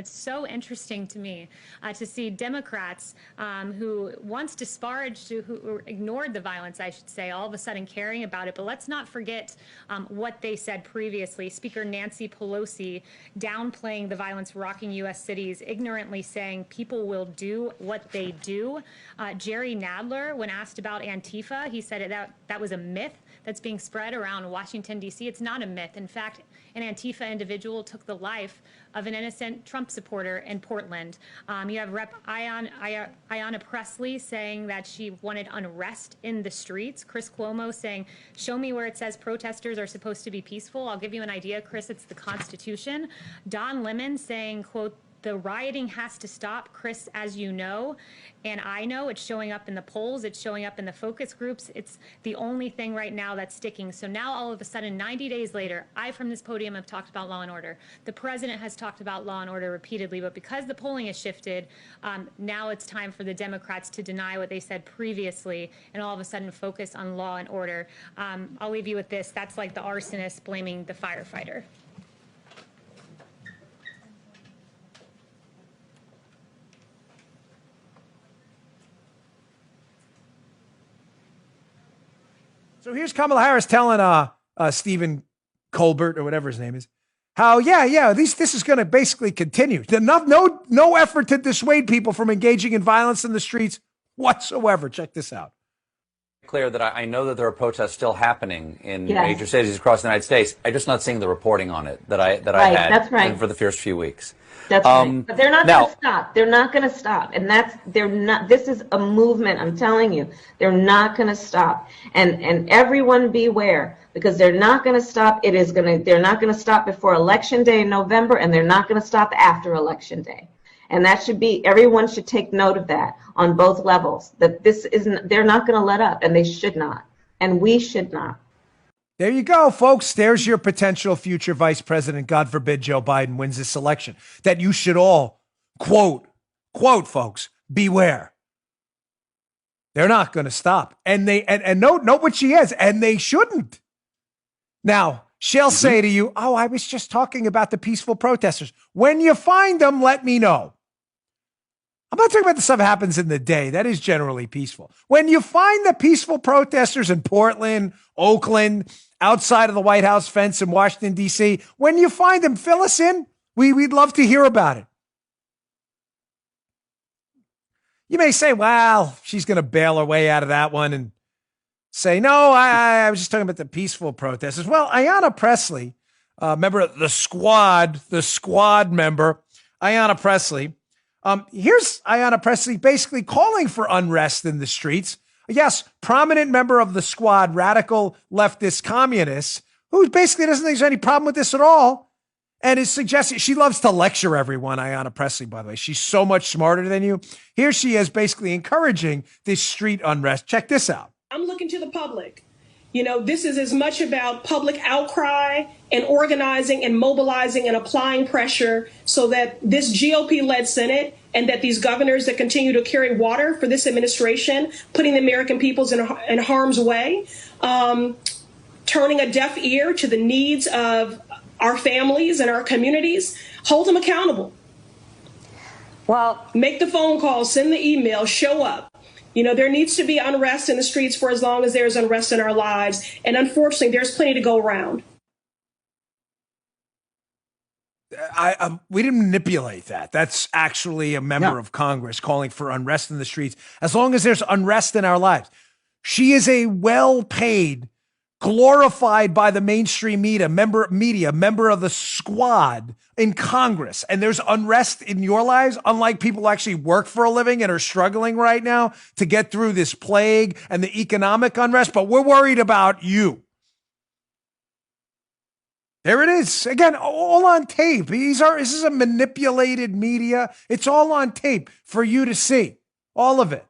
It's so interesting to me to see Democrats who once disparaged, who ignored the violence, I should say, all of a sudden caring about it. But let's not forget what they said previously. Speaker Nancy Pelosi downplaying the violence rocking U.S. cities, ignorantly saying people will do what they do. Jerry Nadler, when asked about Antifa, he said that was a myth that's being spread around Washington, D.C. It's not a myth. In fact, an Antifa individual took the life of an innocent Trump supporter in Portland. You have Rep. Ayanna Pressley saying that she wanted unrest in the streets. Chris Cuomo saying, show me where it says protesters are supposed to be peaceful. I'll give you an idea, Chris, it's the Constitution. Don Lemon saying, quote, the rioting has to stop, Chris, as you know, and I know it's showing up in the polls, it's showing up in the focus groups. It's the only thing right now that's sticking. So now all of a sudden, 90 days later, I from this podium have talked about law and order. The president has talked about law and order repeatedly, but because the polling has shifted, now it's time for the Democrats to deny what they said previously and all of a sudden focus on law and order. I'll leave you with this. That's like the arsonist blaming the firefighter. So here's Kamala Harris telling Stephen Colbert or whatever his name is, how this is going to basically continue. No effort to dissuade people from engaging in violence in the streets whatsoever. Check this out. Clear that I know that there are protests still happening in major cities across the United States. I'm just not seeing the reporting on it that I had that's right. for the first few weeks. That's right. But they're not going to stop. They're not going to stop. And they're not, this is a movement, I'm telling you. They're not going to stop. And everyone beware, because they're not going to stop. They're not going to stop before Election Day in November, and they're not going to stop after Election Day. And that should be, everyone should take note of that on both levels, that they're not going to let up, and they should not. And we should not. There you go, folks. There's your potential future vice president. God forbid Joe Biden wins this election. That you should all quote, folks, beware. They're not going to stop. And note what she is, and they shouldn't. Now, she'll say to you, oh, I was just talking about the peaceful protesters. When you find them, let me know. I'm not talking about the stuff that happens in the day. That is generally peaceful. When you find the peaceful protesters in Portland, Oakland, outside of the White House fence in Washington, D.C., when you find them, fill us in. We'd love to hear about it. You may say, well, she's going to bail her way out of that one and say, no, I was just talking about the peaceful protesters. Well, Ayanna Pressley, member of the squad member, Ayanna Pressley, here's Ayanna Pressley basically calling for unrest in the streets. Yes, prominent member of the squad, radical leftist communists, who basically doesn't think there's any problem with this at all, and is suggesting, she loves to lecture everyone, Ayanna Pressley, by the way. She's so much smarter than you. Here she is basically encouraging this street unrest. Check this out. I'm looking to the public. You know, this is as much about public outcry and organizing and mobilizing and applying pressure so that this GOP-led Senate and that these governors that continue to carry water for this administration, putting the American peoples in harm's way, turning a deaf ear to the needs of our families and our communities, hold them accountable. Well, make the phone call, send the email, show up. You know, there needs to be unrest in the streets for as long as there's unrest in our lives. And unfortunately, there's plenty to go around. We didn't manipulate that. That's actually a member of Congress calling for unrest in the streets. As long as there's unrest in our lives. She is a well-paid, glorified by the mainstream media, member of the squad in Congress. And there's unrest in your lives, unlike people who actually work for a living and are struggling right now to get through this plague and the economic unrest. But we're worried about you. There it is. Again, all on tape. This is a manipulated media. It's all on tape for you to see. All of it.